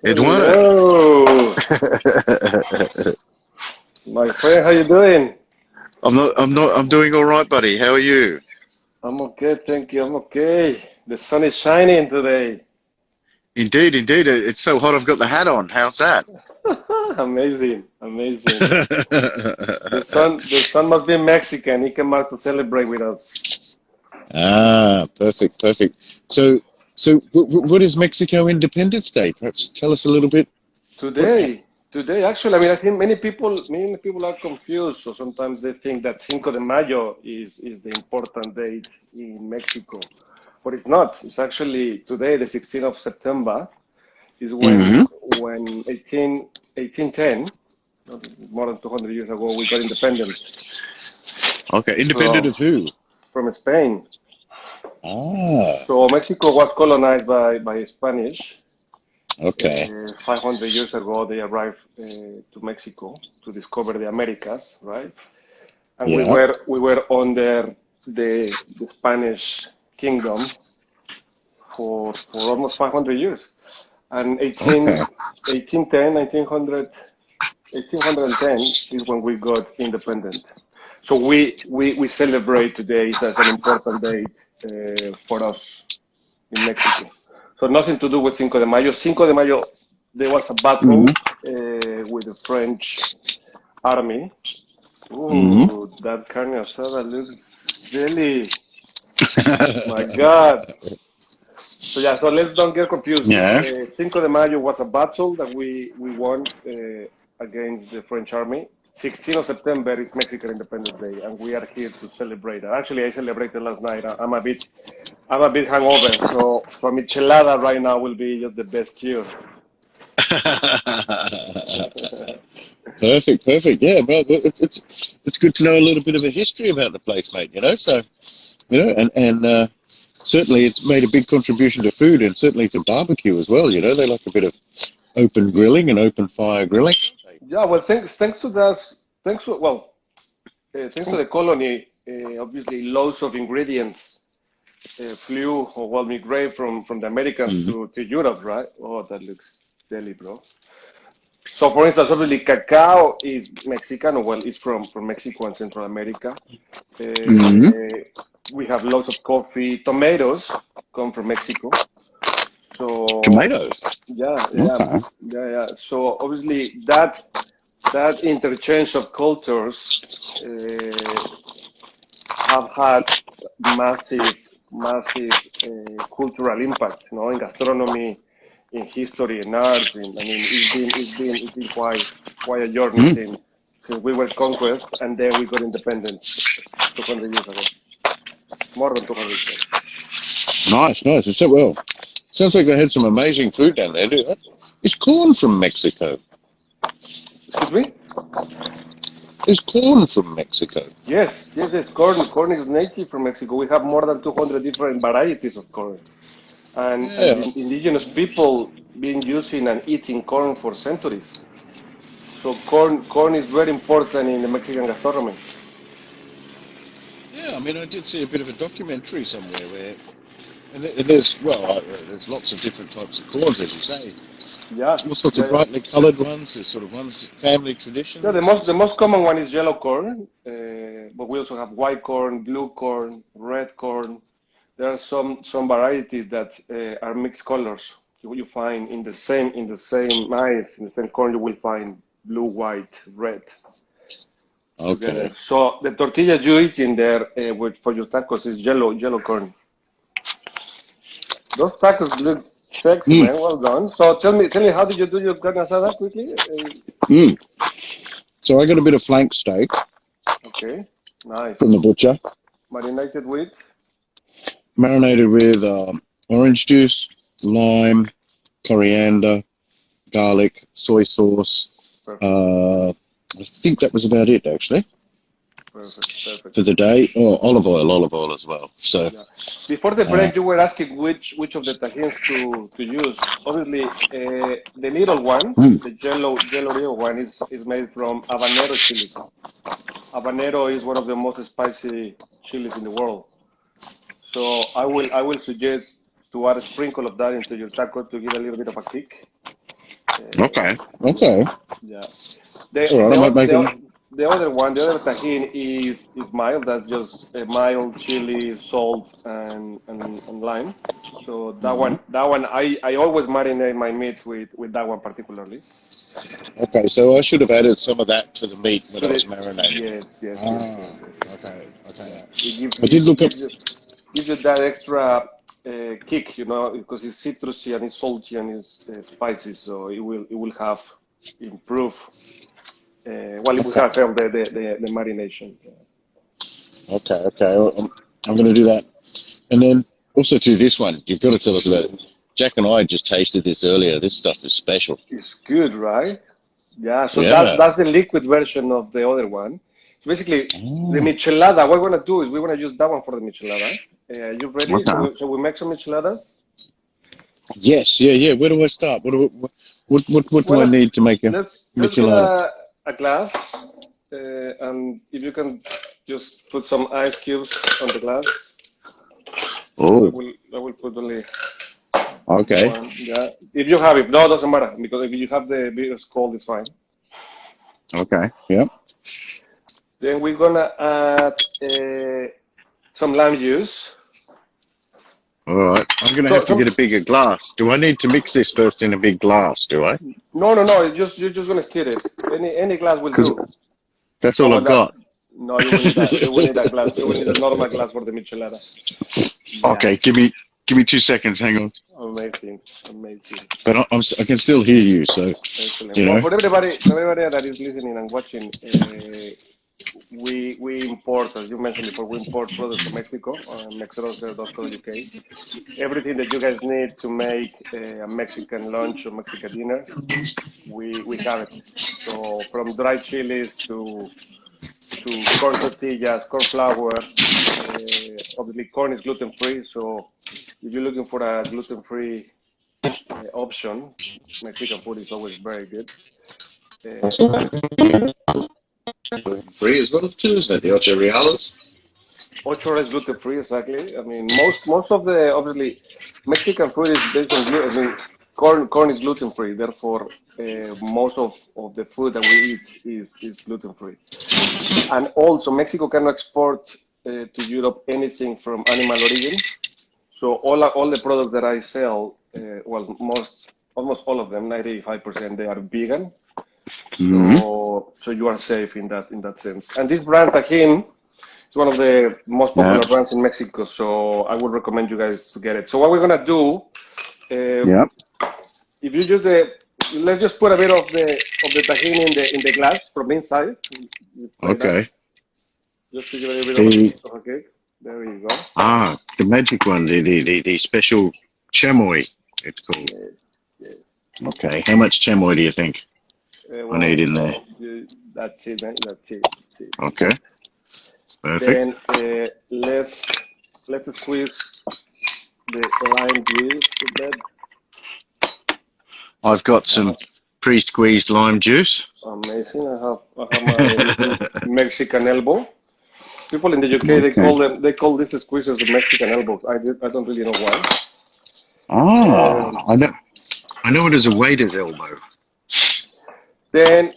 Eduardo. Hello, my friend. How you doing? I'm doing all right, buddy. How are you? I'm okay, thank you. I'm okay. The sun is shining today. Indeed, indeed. It's so hot I've got the hat on. How's that? Amazing, amazing. The sun must be Mexican. He came out to celebrate with us Ah, perfect, perfect. So, so what is Mexico Independence Day? Perhaps tell us a little bit. What? today. Today, actually, I mean, I think many people are confused. So sometimes they think that Cinco de Mayo is the important date in Mexico, but it's not. It's actually today, the 16th of September. Is when Hmm. when 1810, more than 200 years ago, we got independent Okay, independent from of who? from Spain. Ah, So Mexico was colonized by Spanish. okay. 500 years ago, they arrived to Mexico to discover the Americas, right? And we Yeah. were we were under the Spanish kingdom for almost 500 years. And Okay. 1810, 1810 is when we got independent. So we celebrate today as an important day for us in Mexico. So nothing to do with Cinco de Mayo. Cinco de Mayo, there was a battle Hmm. with the French army. Hmm. Ooh, that carne asada looks really, my God. So yeah, so let's don't get confused. Yeah. Cinco de Mayo was a battle that we won against the French army. 16th of September is Mexican Independence Day, and we are here to celebrate that. Actually, I celebrated last night. I'm a bit hungover, so michelada right now will be just the best cure. Perfect, perfect. Yeah, well, it's good to know a little bit of a history about the place, mate. So and certainly it's made a big contribution to food and certainly to barbecue as well. They like a bit of open grilling and open fire grilling. Yeah, well, thanks to that, thanks to the colony, obviously loads of ingredients flew or well migrated from the Americans Mm-hmm. to Europe, right? Oh, that looks deli, bro. So, for instance, obviously, cacao is Mexican, or well, it's from Mexico and Central America. Hmm. Uh, we have lots of coffee. Tomatoes come from Mexico. So, Tomatoes. yeah, yeah, Okay. yeah, yeah. So, obviously, that interchange of cultures have had massive, massive cultural impact, in gastronomy, in history, and arts. I mean, it's been quite a journey Mm. since we were conquered, and then we got independence 200 years ago, more than 200 years ago. Nice, nice. It's so well. Sounds like they had some amazing food down there. Is corn from Mexico? Excuse me? Is corn from Mexico? Yes, yes, yes. Corn. Corn is native from Mexico. We have more than 200 different varieties of corn, and the Yeah. indigenous people been using and eating corn for centuries. So corn is very important in the Mexican gastronomy. Yeah, I mean, I did see a bit of a documentary somewhere where, and there's, well, there's lots of different types of corns, as you say. Yeah, All sorts yeah, of yeah. brightly coloured ones. There's sort of ones, family Yeah, the traditions. most the most common one is yellow corn, but we also have white corn, blue corn, red corn. There are some varieties that are mixed colors. You find in the same maize, in the same corn, you will find blue, white, red together. Okay. So the tortillas you eat in there for your tacos is yellow corn. Those tacos look sexy, Mm, man. Well done. So tell me, how did you do your carne asada quickly? mm. So I got a bit of flank steak Okay, from the nice. butcher, Marinated with. marinated with orange juice, lime, coriander, garlic, soy sauce. Perfect, I think that was about it, actually, perfect, perfect. for the day. Oh, olive oil as well. So, Yeah. Before the uh, break, you were asking which of the tahins to use. Obviously, the little one, mm, the yellow little one, is made from habanero chili. Habanero is one of the most spicy chilies in the world. So I will suggest to add a sprinkle of that into your taco to give a little bit of a kick. Okay. Okay. Yeah. All right. I might make it. The other one, the other tajin is mild. That's just a mild chili, salt, and lime. So that one, I always marinate my meats with that one particularly. Okay. So I should have added some of that to the meat when So I was that marinating. yes. Ah. Okay. Okay. Yeah, it gives I did look up. gives you that extra kick, because it's citrusy and it's salty and it's spicy, so it will have improve. Well, it will Okay. have help the marination. Yeah. Okay. Okay. Well, I'm going to do that. And then also to this one, you've got to tell us about it. Jack and I just tasted this earlier. This stuff is special. It's good, right? Yeah. So Yeah. that's the liquid version of the other one. So basically, the Oh, michelada. What we're gonna do is we're gonna use that one for the michelada. You ready? okay. So we make some micheladas. Yes. Yeah. Yeah. Where do I start? What Well, do I need to make a let's get michelada? a glass, and if you can just put some ice cubes on the glass. I Oh. will I will put only Okay. one. Yeah, if you have it, no, it doesn't matter because if you have the beer cold, it's fine. Okay. Yeah. Then we're gonna add some lime juice. All right. I'm going to have So, to get so a bigger glass. Do I need to mix this first in a big glass? Do I? no. You're just gonna stir it. Any glass will Because do. that's Oh, all well, I've got. no, you will need that. You will need a glass. You will need a normal glass for the michelada. Yeah, Okay. Give me 2 seconds. Hang on. amazing. But I can still hear you. So Excellent. you Well, know. for everybody that is listening and watching, we import, as you mentioned before, we import products from Mexico on mexroser.co.uk. Everything that you guys need to make a Mexican lunch or Mexican dinner, we have it. So from dried chilies to corn tortillas, corn flour. Obviously, corn is gluten free, so if you're looking for a gluten free option, Mexican food is always very good. Uh, Free as well too, is that the ocho reales? Ocho is gluten free, exactly. I mean, most of the obviously Mexican food is based on gluten. I mean, corn is gluten free. Therefore, most of the food that we eat is gluten free. And also, Mexico cannot export to Europe anything from animal origin. So all the products that I sell, well, almost all of them, 95%, they are vegan. Mm-hmm. So you are safe in that sense. And this brand Tajin is one of the most Yeah. popular brands in Mexico. So I would recommend you guys to get it. So what we're gonna do, Yeah. if you just let's just put a bit of the Tajin in the glass from inside, like that, Okay. just to give it a bit The of a kick. There you go. the magic one, the special chamoy, it's called. Yes, yes. Okay. How much chamoy do you think I need Well, in there? that's it, man. That's it. That's it. Okay. Perfect. Then let's squeeze the lime juice with that. I've got some pre-squeezed lime juice. Amazing. I have my Mexican elbow. People in the UK Okay. they call these squeezers the Mexican elbows. I don't really know why. Ah, Um, I know it as a waiter's elbow. then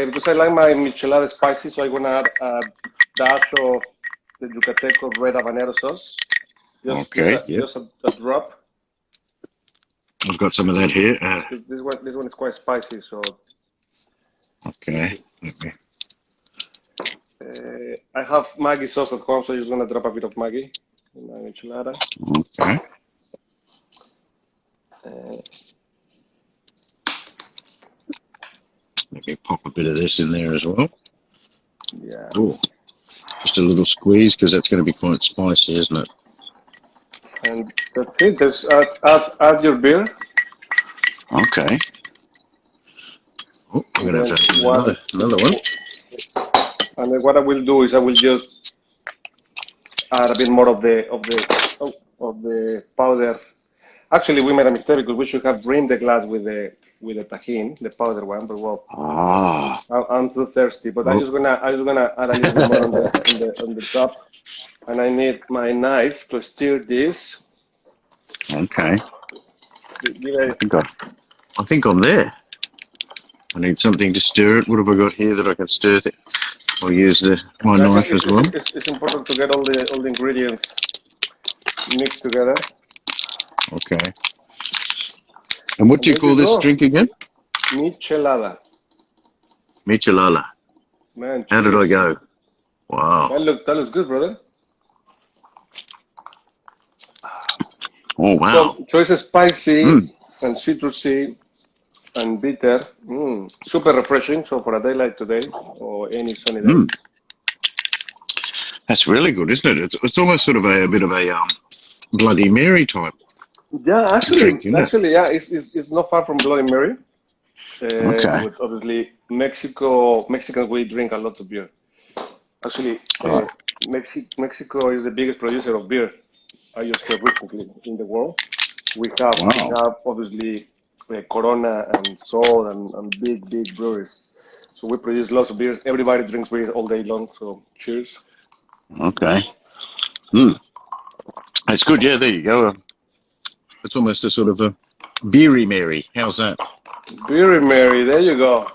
because I like my michelada spicy, so I'm gonna add a dash of the Yucateco red habanero sauce. Okay. Yep. Just a drop. I've got some of that here. This one is quite spicy, so Okay. Let me. I have Maggi sauce at home, so I'm just gonna drop a bit of Maggi in my enchilada. Okay. Uh, Let me pop a bit of this in there as well. yeah, Oh, just a little squeeze because that's going to be quite spicy, isn't it? and that's it. Add your beer, Okay. Oh, I'm and going to then have to have another one. and then what I will do is I will just add a bit more of the powder. Actually, we made a mistake because we should have rimmed the glass with the tajin, the powder one. But well, Ah. I'm too thirsty. But Oh, I'm just gonna add a little bit more on the top, and I need my knife to stir this. okay. Give it. I think I'm there. I need something to stir it. What have I got here that I can stir it? I'll use my Yeah, knife as well. it's important to get all the ingredients mixed together. Okay. And what do you there call this drink again? Michelada. Michelada. Man, How did I go? Wow. That looks good, brother. Oh, wow. So choice is spicy and citrusy and bitter. Super refreshing. So for a day like today or any sunny day. That's really good, isn't it? It's almost sort of a bit of a Bloody Mary type. Yeah, actually, drink, yeah, it's not far from Bloody Mary. Okay. But obviously, Mexicans, we drink a lot of beer. Actually, Mexico is the biggest producer of beer. I just heard recently in the world. We have obviously Corona and Sol and big breweries. So we produce lots of beers. Everybody drinks beer all day long. So cheers. Okay. That's good. Yeah, there you go. It's almost a sort of a beery Mary. How's that? Beery Mary. There you go.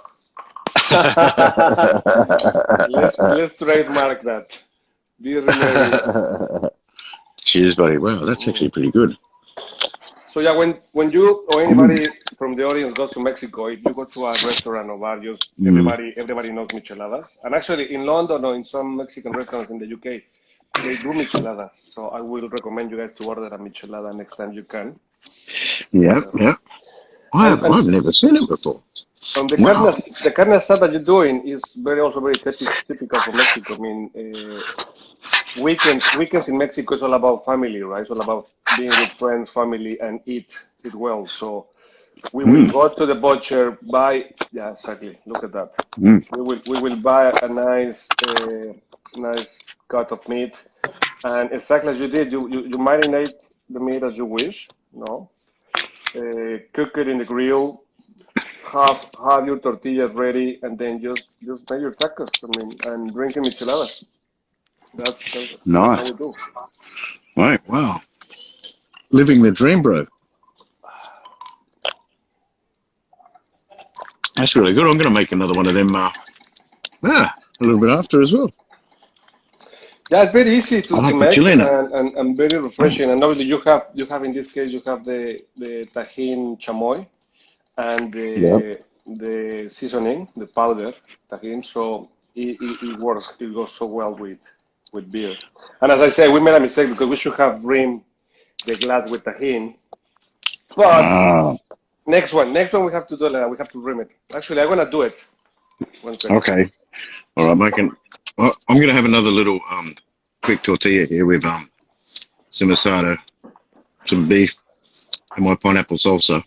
let's trademark that. Beery Mary. Cheers, buddy. Wow, that's actually pretty good. So yeah, when you or anybody from the audience goes to Mexico, if you go to a restaurant or bar, just everybody knows micheladas. And actually, in London or in some Mexican restaurants in the UK, they do micheladas. So I will recommend you guys to order a michelada next time you can. Yeah. I've never seen it before. And the carne asada you're doing is also very typical for Mexico. I mean, weekends in Mexico is all about family, right? It's all about being with friends, family, and eat well. So we will go to the butcher, buy. Yeah, exactly. Look at that. We will buy a nice cut of meat, and exactly as you did, you marinate the meat as you wish. No, cook it in the grill. Have your tortillas ready, and then just make your tacos. I mean, and drinking micheladas. That's nice. how we do. Right, wow. Living the dream, bro. That's really good. I'm going to make another one of them a little bit after as well. Yeah, it's very easy to make and very refreshing. And obviously you have in this case you have the tajin chamoy and the seasoning, the powder tajin. So it works. It goes so well with beer. And as I said, we made a mistake because we should have rimmed the glass with tajin. But next one we have to do it. We have to rim it. Actually, I'm gonna do it. 1 second. Okay. All right, I'm gonna have another little quick tortilla here with some asada, some beef, and my pineapple salsa.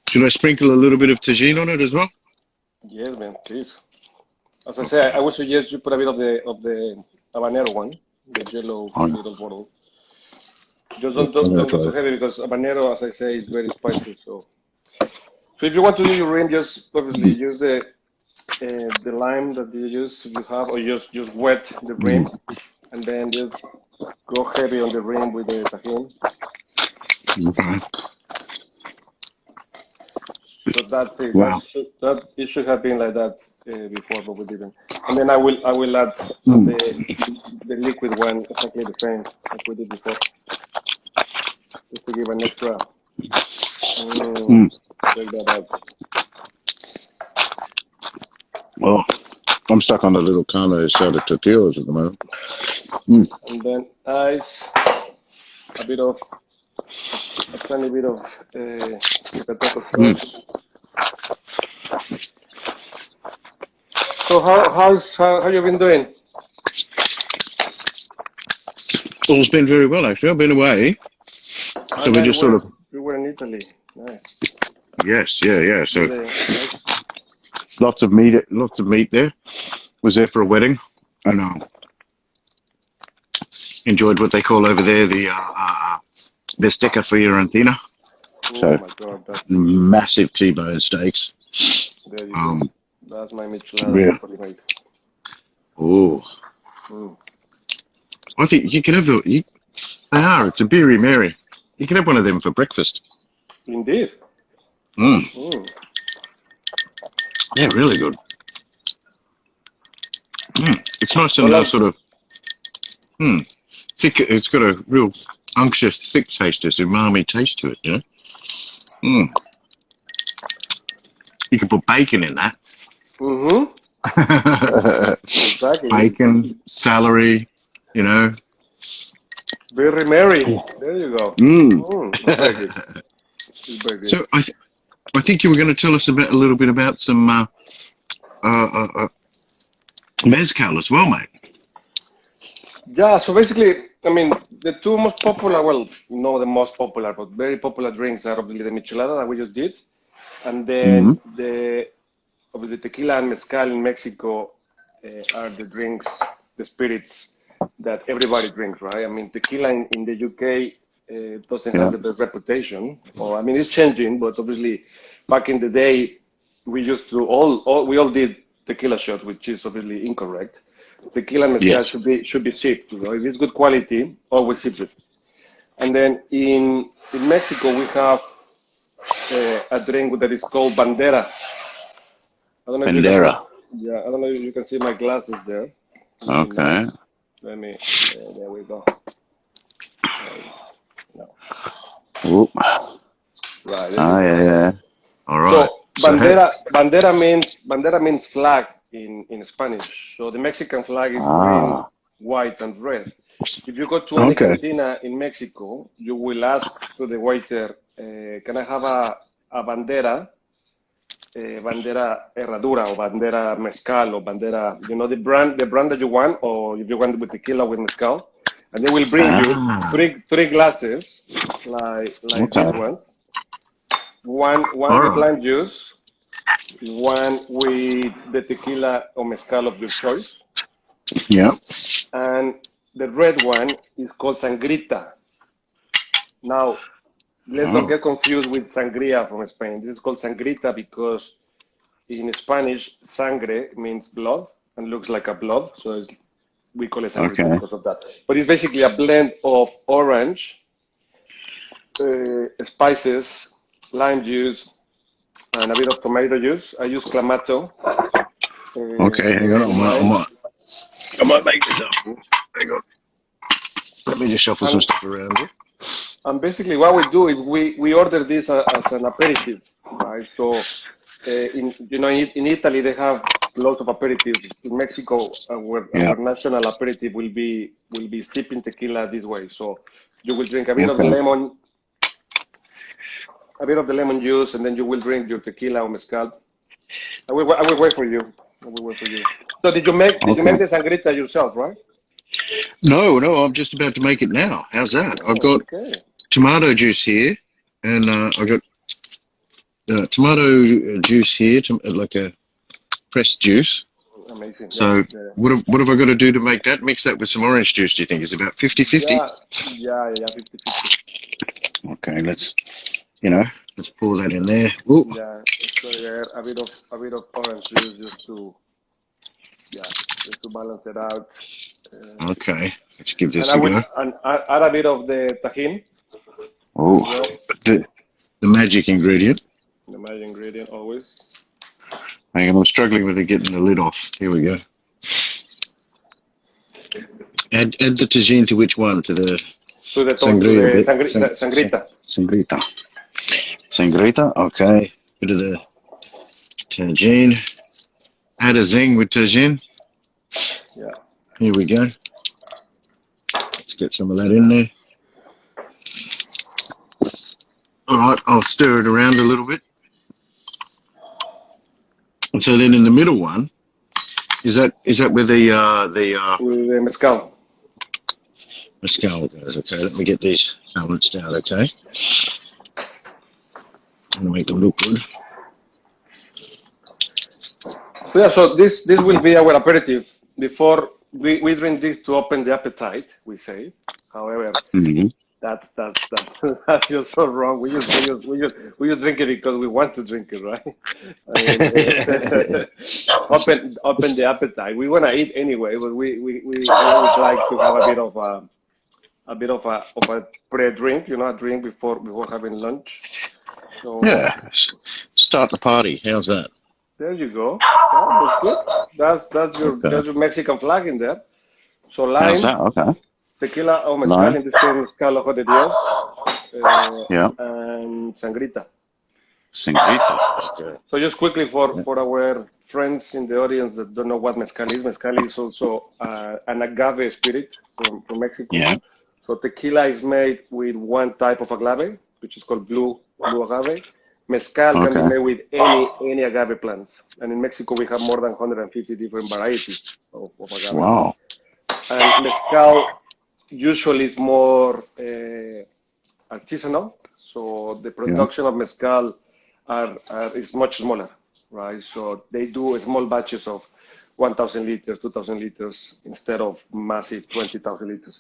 Should I sprinkle a little bit of tagine on it as well? Yes, man, please. As I say, I would suggest you put a bit of the habanero one, the yellow little bottle. Just don't go too heavy because habanero, as I say, is very spicy. So if you want to do your rim, just obviously use the lime that you use if you have, or just wet the rim, and then just go heavy on the rim with the tajin. Okay. So that's it. Wow. It should have been like that before, but we didn't. And then I will add the liquid one exactly the same like we did before, just to give an extra. Check that out. Well, I'm stuck on the little carne asada tortillas at the moment. And then ice, a tiny bit of potato sauce. So how you been doing? All's been very well, actually. I've been away, so we just sort of. We were in Italy. Nice. Yes, yeah. So Nice. lots of meat there. Was there for a wedding, and enjoyed what they call over there the bistecca fiorentina. Oh so my God, that's massive T-bone steaks. there you go. That's my michelada properly made. Oh, I think you can have it's a beery Mary. You can have one of them for breakfast. Indeed. Yeah, really good. It's nice and Well, sort of thick. It's got a real unctuous, thick taste. There's umami taste to it, you know. You can put bacon in that. exactly. Bacon, celery, you know. Very merry. There you go. It's very good. It's very good. So I think you were going to tell us a little bit about some mezcal as well, mate. Yeah, so basically, I mean, the two most popular, well, not the most popular, but very popular drinks are obviously the michelada that we just did, and then obviously tequila and mezcal in Mexico are the drinks, the spirits that everybody drinks, right? I mean, tequila in the UK doesn't have the best reputation, or I mean, it's changing, but obviously, back in the day, we used to we all did tequila shot, which is obviously incorrect. Tequila and mezcal should be sipped. You know, if it's good quality, always sip it. And then in Mexico we have a drink that is called bandera. I don't know if you can see, I don't know if you can see my glasses there. Okay. Let me. There we go. No. Right. Yeah. All right. So bandera means flag in Spanish. So the Mexican flag is green, white, and red. If you go to any cantina in Mexico, you will ask to the waiter, "Can I have a bandera, bandera herradura, or bandera mezcal, or bandera, you know, the brand that you want, or if you want with tequila with mezcal," and they will bring you three glasses like this one. One with lime juice, one with the tequila or mezcal of your choice. Yeah. And the red one is called sangrita. Now, let's not get confused with sangria from Spain. This is called sangrita because in Spanish, sangre means blood and looks like a blood. So we call it sangrita because of that. But it's basically a blend of orange, spices, lime juice, and a bit of tomato juice. I use Clamato. Okay, hang on. I might make this up. Hang on. Let me just shuffle some stuff around here. And basically what we do is we order this as an aperitif, right? So in Italy they have lots of aperitifs. In Mexico, our national aperitif will be steeping tequila this way. So you will drink a bit of the lemon, juice, and then you will drink your tequila or mezcal. I will wait for you. So did you make the sangrita yourself, right? No, I'm just about to make it now. How's that? I've got tomato juice here, and I've got tomato juice here, like a pressed juice. Amazing. So what have I got to do to make that? Mix that with some orange juice, do you think? Is it about 50-50? Yeah, 50-50. Okay, let's pour that in there. Ooh. Yeah, so a bit of orange juice just to balance it out. Okay, let's give this a go. And add a bit of the tajin. Oh, the magic ingredient. The magic ingredient always. Hang on, I'm struggling with getting the lid off. Here we go. Add the tajin to which one? To the sangrita. Sangrita, okay. Bit of the tajin. Add a zing with tajin. Yeah. Here we go. Let's get some of that in there. All right, I'll stir it around a little bit. And so then in the middle one, is that where the mezcal? Mezcal goes. Okay, let me get these balanced out. Okay, I'm gonna make them look good. So yeah, so this will be our aperitif. Before we drink this to open the appetite, we say. However, that's just so wrong. We just drink it because we want to drink it, right? Open the appetite. We want to eat anyway, but we always like to have a bit of a pre-drink, a drink before having lunch. So yeah, start the party. How's that? There you go. Yeah, that's good. That's your Mexican flag in there. So How's lime, that? Okay. tequila or mezcal, Lime. in this case mezcal ojo de Dios, Yeah. and sangrita. Sangrita. Okay. So just quickly Yeah. for our friends in the audience that don't know what mezcal is also an agave spirit from Mexico. Yeah. So tequila is made with one type of agave, which is called blue agave. Mezcal can be Okay. made with any agave plants. And in Mexico, we have more than 150 different varieties of agave. Wow. And mezcal usually is more artisanal. So the Yeah. production of mezcal is much smaller, right? So they do small batches of 1,000 liters, 2,000 liters instead of massive 20,000 liters.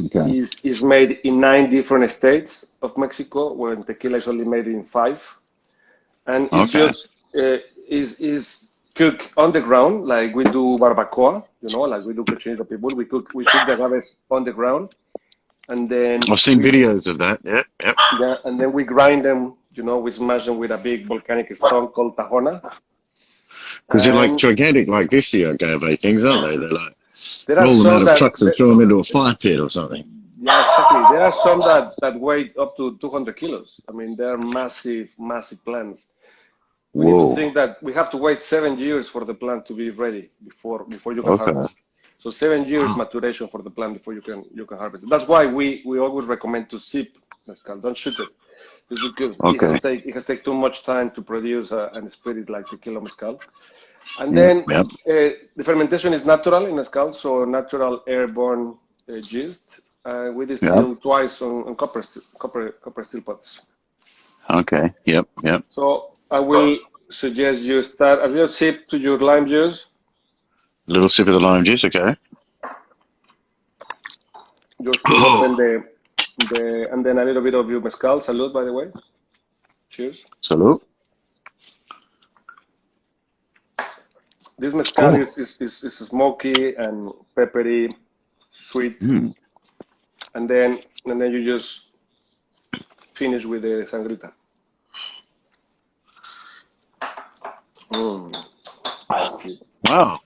Okay. Is made in 9 different states of Mexico, where tequila is only made in 5, and it's Okay. just is cooked on the ground like we do barbacoa, like we do cochinita pibil. We cook the agaves on the ground, and then I've seen videos of that. Yeah. Yep. and then we grind them. We smash them with a big volcanic stone called tajona. Because they're like And gigantic, like this year agave things, aren't they? They're like there are roll them out some of that trucks and throw them into a fire pit or something. yeah, exactly. There are some that weigh up to 200 kilos. I mean, they're massive plants. We need to Whoa. think that we have to wait 7 years for the plant to be ready before you can Okay. harvest. So 7 years maturation for the plant before you can harvest. That's why we always recommend to sip mezcal. Don't shoot it. It's because Okay. it has taken too much time to produce a spirit like tequila mezcal. And Yeah. then Yep. the fermentation is natural in mezcal, so natural airborne yeast. We Yep. distill twice on copper steel pots. Okay. Yep. Yep. So I will suggest you start a little sip to your lime juice. Little sip of the lime juice. Okay. Just to open and then a little bit of your mezcal. Salud, by the way. Cheers. Salute. This mezcal Oh. is smoky and peppery, sweet, Mm. and then you just finish with the sangrita. Wow.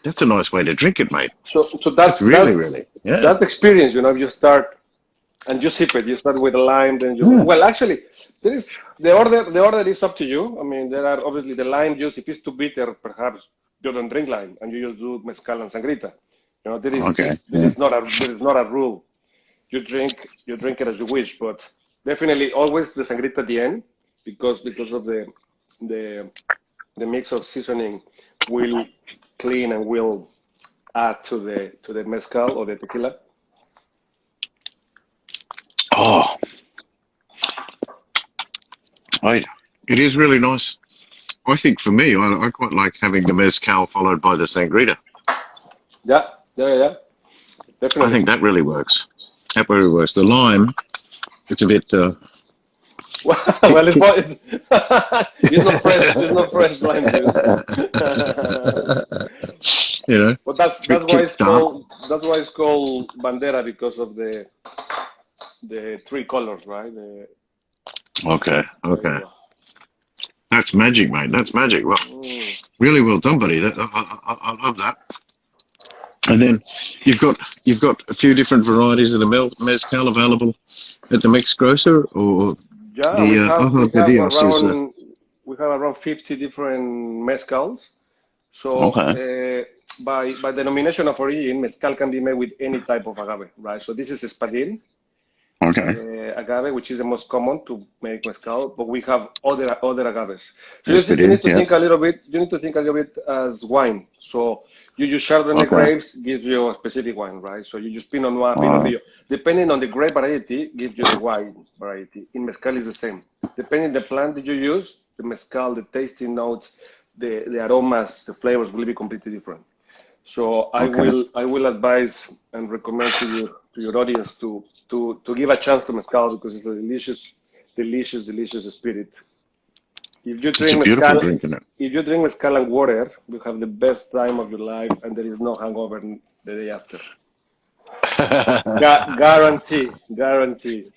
That's a nice way to drink it, mate. So That's really. Yeah. that's the experience. You start and you sip it. You start with a lime, then you. Yeah. Well, actually, there is the order. The order is up to you. I mean, there are obviously the lime juice. If it's too bitter, perhaps you don't drink lime and you just do mezcal and sangrita. There Okay. is not a rule. You drink it as you wish, but definitely always the sangrita at the end because of the mix of seasoning will clean and will add to the mezcal or the tequila. Oh. It is really nice. I think for me, I quite like having the mezcal followed by the sangrita. Yeah, I definitely. think that really works. That really works. The lime, it's a bit. Well, it's not fresh. It's not fresh lime juice. But that's why it's called bandera because of the 3 colors, right? Okay. That's magic, mate. That's magic. Well, really well done, buddy. I love that. And then you've got a few different varieties of the mezcal available at the mixed grocer, or Yeah, we have around 50 different mezcals. So by denomination of origin, mezcal can be made with any type of agave, right? So this is espadín agave, which is the most common to make mezcal, but we have other agaves. So you need to think a little bit. You need to think a little bit as wine. So you use Chardonnay grapes, gives you a specific wine, right? So you use Pinot Noir, Pinot Grillo. Depending on the grape variety, gives you the wine variety. In mezcal is the same. Depending on the plant that you use, the mezcal, the tasting notes, the aromas, the flavors will be completely different. So I will advise and recommend to your audience to give a chance to mezcal because it's a delicious spirit. If you drink mezcal and water, you have the best time of your life, and there is no hangover the day after. Guarantee.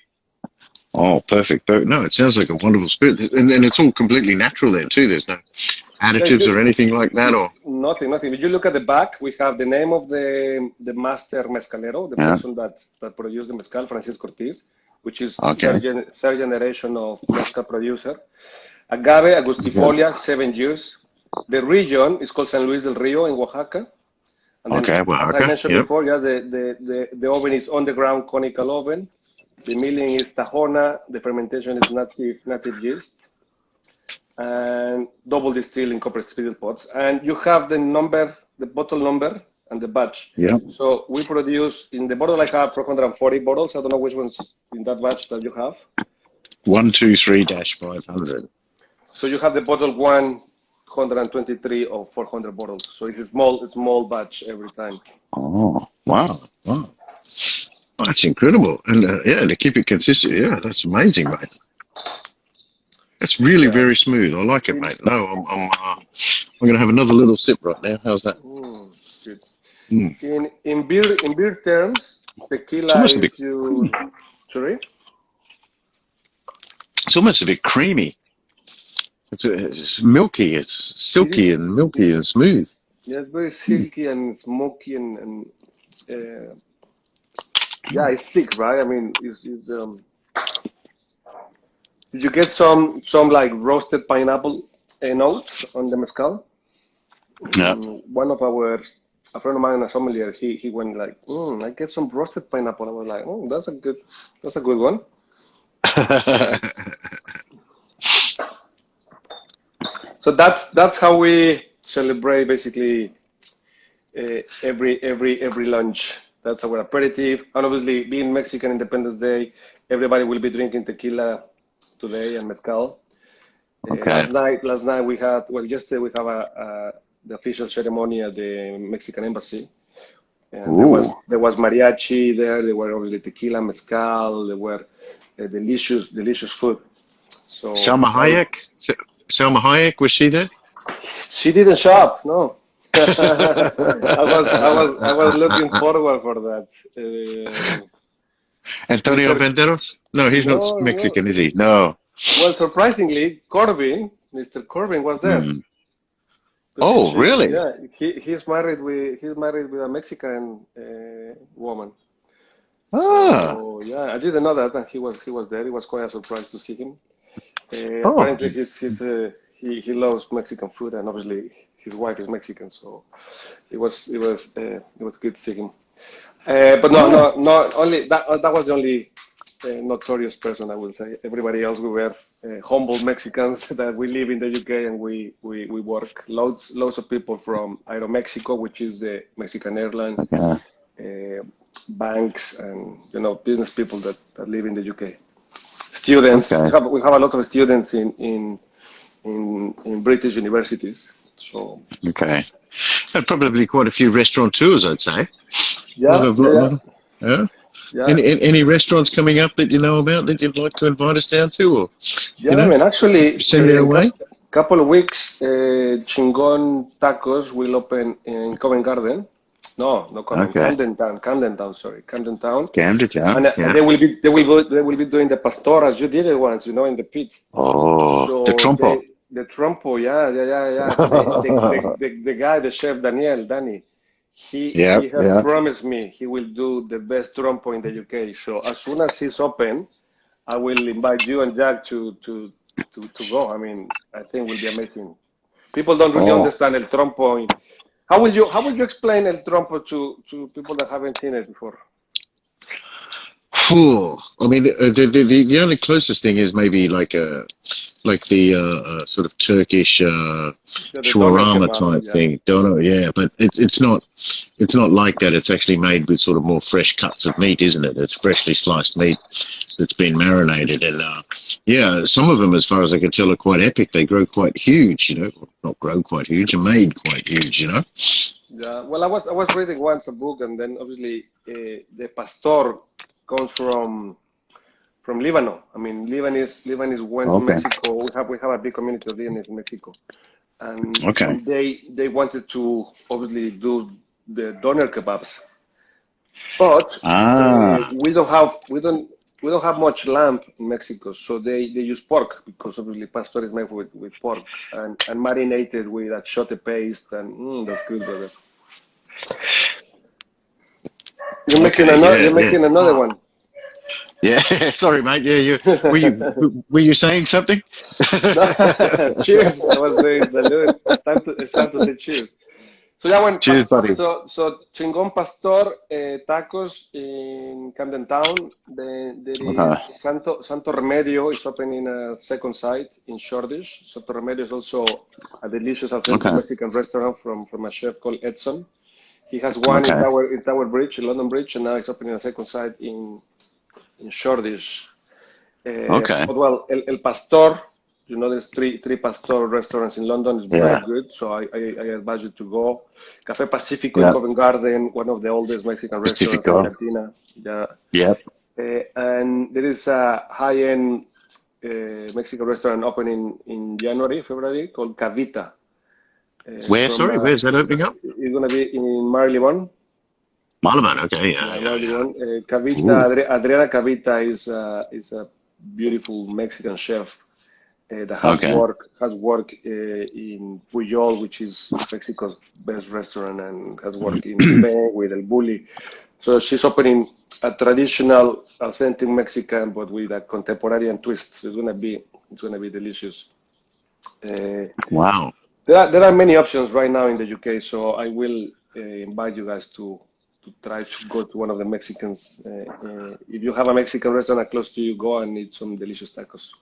Oh, perfect. No, it sounds like a wonderful spirit, and it's all completely natural there too. There's no Yeah, additives or anything like that, or nothing. If you look at the back, we have the name of the master mezcalero, the yeah. person that produced the mezcal, Francisco Ortiz, which is Okay. third generation of mezcal producer. Agave, Okay. Agustifolia, 7 years. The region is called San Luis del Rio in Oaxaca. And then, Okay. as I Oaxaca. mentioned Yep. before, yeah, the oven is underground conical oven. The milling is Tahona. The fermentation is native yeast, and double distill in copper steel pots. And you have the number, the bottle number, and the batch. Yep. So we produce in the bottle I have 440 bottles. I don't know which ones in that batch that you have. 123-500. So you have the bottle 123 of 400 bottles. So it's a small batch every time. Oh, wow. Wow. Oh, that's incredible. And yeah, to keep it consistent, yeah, that's amazing, mate. That's really Yeah. very smooth. I like it, In, mate. No, I'm gonna have another little sip right now. How's that? good. Mm. In beer terms, It's tequila almost a is bit. your sorry. It's almost a bit creamy. It's milky. It's It is. silky and milky and smooth. Yeah, it's very silky and smoky and yeah, it's thick, right? I mean, did you get some like roasted pineapple notes on the mezcal? Yeah. One of a friend of mine, a sommelier, he went like, I get some roasted pineapple. I was like, that's a good one. So that's how we celebrate basically every lunch. That's our aperitif. And obviously, being Mexican Independence Day, everybody will be drinking tequila today and mezcal. Okay. Last night we had, well, yesterday we have the official ceremony at the Mexican embassy, and Ooh. there was mariachi there. There were obviously tequila, mezcal. There were delicious food. So Selma Hayek. Selma Hayek, was she there? she didn't shop. No, I was looking forward for that. Antonio Mr. Banderas? No, he's not No. Mexican, is he? No. Well, surprisingly, Mr. Corbyn was there. Hmm. Oh, really? Yeah, he's married with a Mexican woman. Ah. So yeah, I didn't know that, and he was there. It was quite a surprise to see him. Oh. Apparently, he loves Mexican food, and obviously his wife is Mexican, so it was good to see him. But Oh. no, only that was the only notorious person, I will say. Everybody else, we were humble Mexicans that we live in the UK and we work. Loads of people from Aeromexico, which is the Mexican airline, Okay. banks, and business people that live in the UK. Students, we Okay. have a lot of students in British universities. So Okay. And probably quite a few restaurateurs, I'd say. yeah, yeah, Yeah. yeah. Any restaurants coming up that you know about that you'd like to invite us down to, or Yeah, I mean, actually, send me in away? couple of weeks, Chingon Tacos will open in Covent Garden. No, Okay. Camden Town, sorry, Camden Town, Camden Town. and Yeah. they will be doing the pastoras. You did it once, in the pit. Oh, the So trompo. the trompo, yeah. The guy, the chef Danny, Yeah. he has Yeah. promised me he will do the best trompo in the UK. So as soon as he's open, I will invite you and Jack to go. I mean, I think it will be amazing. People don't really Oh. understand el trompo. How will you explain el trompo to people that haven't seen it before? Phew. I mean, the only closest thing is maybe like the sort of Turkish Yeah, the doner shawarma kebab. type Yeah. thing. Doner, yeah, but it's not like that. It's actually made with sort of more fresh cuts of meat, isn't it? It's freshly sliced meat that's been marinated, and yeah, some of them, as far as I can tell, are quite epic. They grow quite huge, not grow quite huge, are made quite huge. Yeah. Well, I was reading once a book, and then obviously the pastor comes from Lebanon. I mean, Lebanese went to Okay. Mexico. We have a big community of Lebanese in Mexico, and Okay. they wanted to obviously do the doner kebabs, but Ah. we don't we don't have much lamb in Mexico, so they use pork because obviously pastor is made with pork and marinated with achiote paste, and that's good, brother. You're making another one. Yeah, sorry, mate. Yeah, were you saying something? Cheers. I was saying salud. It's time to say cheers. So yeah, Cheers, buddy. so Chingon Pastor tacos in Camden Town. Then there is Santo Remedio is opening a second site in Shoreditch. Santo Remedio is also a delicious authentic Mexican restaurant from a chef called Edson. He has one in Tower Bridge, in London Bridge, and now he's opening a second site in Shoreditch. But well, El Pastor, you know, there's three Pastor restaurants in London. It's very good, so I advise you to go. Café Pacifico in Covent Garden, one of the oldest Mexican restaurants in Argentina. And there is a high-end Mexican restaurant opening in February called Cavita. Where's that opening up? It's going to be in Marylebone. Marylebone, okay, yeah. Cavita, Adriana Cavita is a beautiful Mexican chef that has worked in Pujol, which is Mexico's best restaurant, and has worked in Spain with El Bulli. So she's opening a traditional, authentic Mexican, but with a contemporary twist. So it's gonna be delicious. Wow. There are many options right now in the UK, so I will invite you guys to try to go to one of the Mexicans. If you have a Mexican restaurant close to you, go and eat some delicious tacos.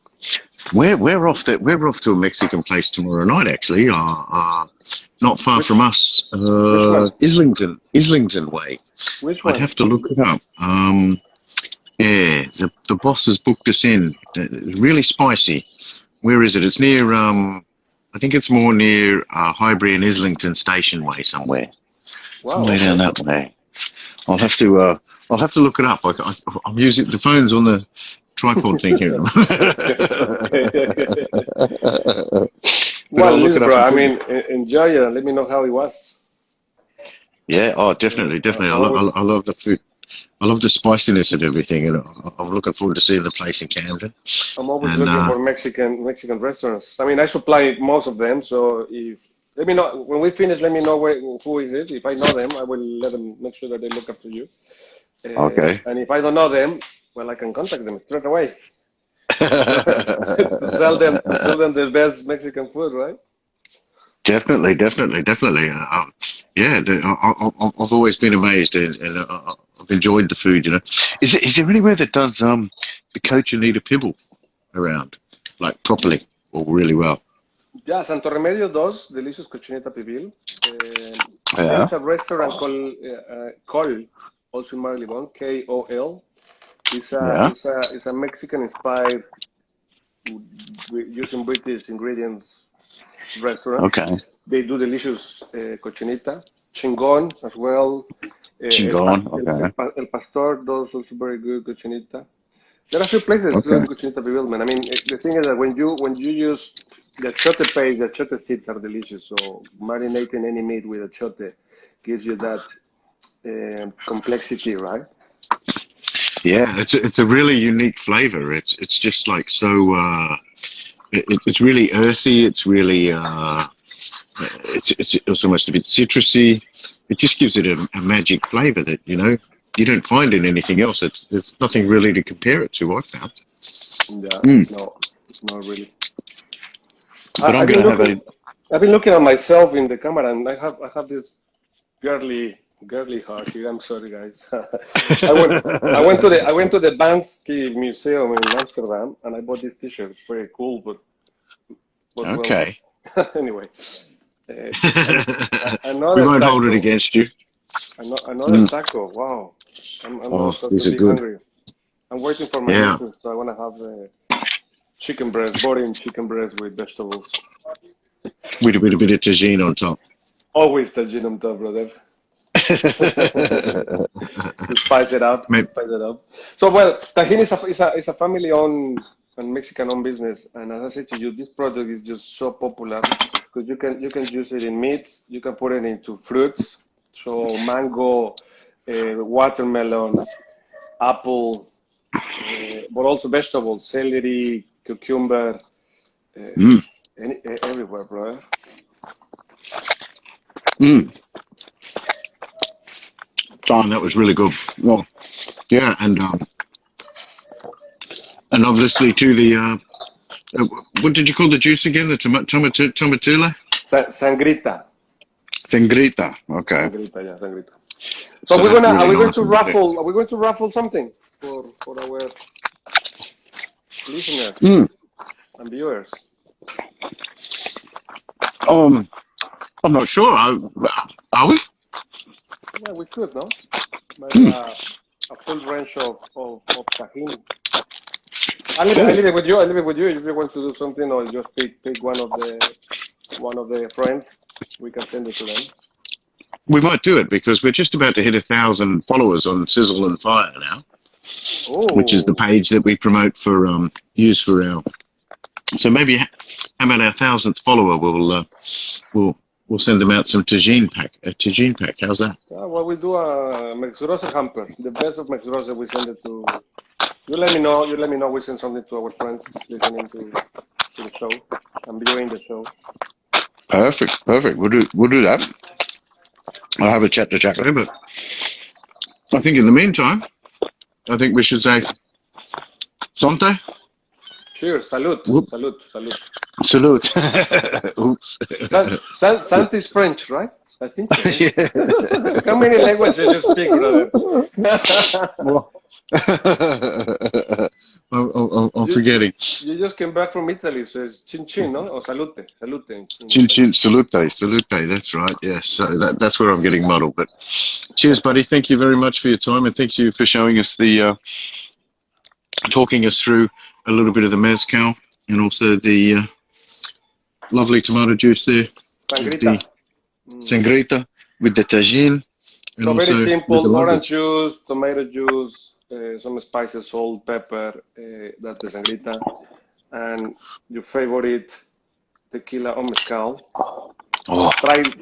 We're off to a Mexican place tomorrow night, actually. Not far from us. Islington way. Which one? I'd have to look it up. The boss has booked us in. It's really spicy. Where is it? It's near. I think it's more near Highbury and Islington Station way somewhere. Wow. Somewhere down that way. I'll have to look it up. I'm using the phone's on the tripod thing here. Well, listen, bro. I mean, enjoy it. Let me know how it was. Yeah. Oh, definitely. I love the food. I love the spiciness of everything, and I'm looking forward to seeing the place in Camden. I'm always looking for Mexican restaurants. I mean, I supply most of them, so let me know when we finish. Let me know who is it. If I know them, I will let them make sure that they look after you. Okay. And if I don't know them, well, I can contact them straight away to sell them the best Mexican food, right? Definitely. I've always been amazed, and I've enjoyed the food. You know, is there anywhere that does the cochinita pibil around, like properly or really well? Yeah, Santo Remedio does delicious cochinita pibil. There's a restaurant called Col, also in Marylebone, KOL. It's a Mexican-inspired, using British ingredients restaurant. Okay. They do delicious cochinita. Chingon as well. El Pastor does also very good cochinita. There are a few places doing cochinita pibil, man. I mean, the thing is that when you use the achiote paste, the achiote seeds are delicious. So marinating any meat with achiote gives you that complexity, right? Yeah, it's a really unique flavor. It's just like so. It's really earthy. It's really it's almost a bit citrusy. It just gives it a magic flavor that you don't find in anything else. There's nothing really to compare it to. I found. Yeah, no, not really. But I've been looking at myself in the camera, and I have this girly heart here. I'm sorry, guys. I went to the Banksy Museum in Amsterdam, and I bought this T-shirt. It's very cool, but okay. Well, anyway, we won't hold it against you. Another taco. Wow, I'm these are good. Hungry. I'm waiting for my missus, so I want to have chicken breast, boring chicken breast with vegetables. With a bit of tagine on top. Always tagine on top, brother. To spice it up. So, well, Tajín is a family-owned and Mexican-owned business, and as I said to you, this product is just so popular because you can use it in meats, you can put it into fruits, so mango, watermelon, apple, but also vegetables, celery, cucumber, Mm. everywhere, brother. Mm. Don, that was really good. Well, yeah, and obviously to the what did you call the juice again? The tomatilla? Sangrita. Sangrita. Okay. Sangrita, yeah, sangrita. So So that's are really we going nice to and thick. raffle? Are we going to raffle something for our listeners Mm. and viewers? I'm not sure. Are we? Yeah, we could, no? Maybe Mm. a full range of tajin. I Oh, leave it with you. I leave it with you. If you want to do something, or just pick one of the friends, we can send it to them. we might do it because we're just about to hit 1,000 followers on Sizzle and Fire now, which is the Oh, page that we promote for use for our. So maybe how about our 1,000th follower? We'll send them out some a tagine pack. How's that? well, we do a Mexrose hamper. The best of Mexrose, we send it to. You let me know. You let me know. We send something to our friends listening to the show and viewing the show. Perfect. We'll do that. I'll have a chat to Jack there, but I think in the meantime, I think we should say Sante. Cheers. Salud. Whoop. Salud. Salud. Salute. Oops. Sant is French, right? I think so. Yeah. How many languages you speak, brother? Well, I'm you, forgetting. you just came back from Italy, so it's chin chin, no? Or salute. Salute in Chin Italian. chin, salute. That's right. Yes. So that's where I'm getting muddled. But cheers, buddy. Thank you very much for your time, and thank you for showing us talking us through a little bit of the mezcal and also the lovely tomato juice there, Sangrita. the sangrita with the tagine, and So very also with the simple, lovely. orange juice, tomato juice, some spices, salt, pepper, that's the sangrita, and your favorite tequila or mezcal. Oh,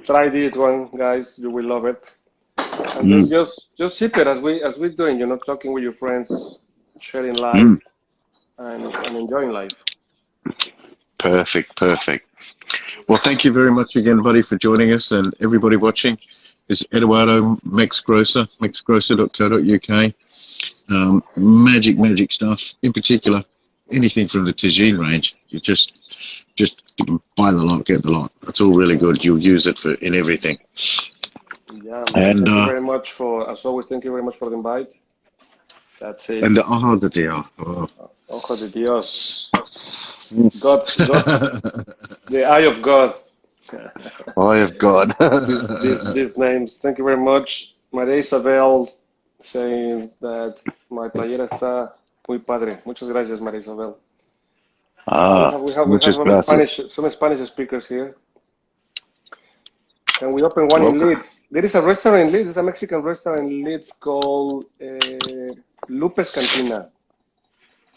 Try this one, guys. You will love it. And then mm, just sip it as we're doing, talking with your friends, sharing life, mm. and enjoying life. Perfect. Well, thank you very much again, buddy, for joining us, and everybody watching. Is Eduardo mexgrocer.co.uk. Magic stuff. In particular, anything from the tagine range. You just buy the lot, get the lot. That's all really good. You'll use it in everything. Yeah, man. And Thank you very much as always. Thank you very much for the invite. That's it. the aha that they are. Oh. Ojo de Dios. God, the eye of God. Eye of God. These names. Thank you very much. María Isabel saying that my playera está muy padre. Muchas gracias, María Isabel. We have Muchas gracias. some Spanish speakers here. And we open one in Okay. Leeds. There is a restaurant in Leeds. There's a Mexican restaurant in Leeds called Lupe's Cantina.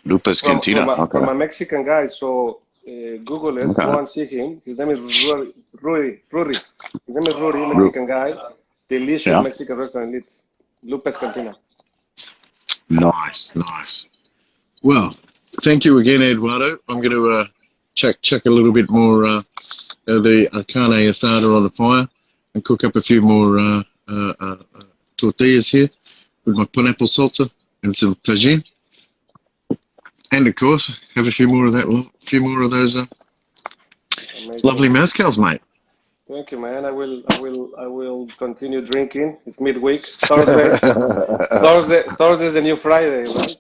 Lupus Cantina. Okay. From a Mexican guy. So Google it. Okay. Go and see him. His name is Ruri. His name is Ruri, Mexican guy. Delicious Yeah. Mexican restaurant in Leeds. Lupe's Cantina. Nice. Well, thank you again, Eduardo. I'm going to check a little bit more the carne asada on the fire and cook up a few more tortillas here with my pineapple salsa and some tagine. And of course, have a few more of those lovely mezcals, mate. Thank you, man. I will continue drinking. It's midweek. Thursday. Thursday is the new Friday, right?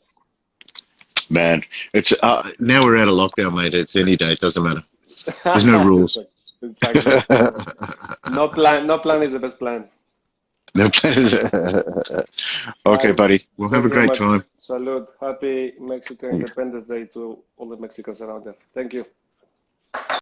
Man, it's now we're out of lockdown, mate. It's any day. It doesn't matter. There's no rules. Exactly. No plan is the best plan. No. Okay, Guys, buddy. We'll have a thank you very great much. time. Salud. Happy Mexican Independence Day to all the Mexicans around there. Thank you.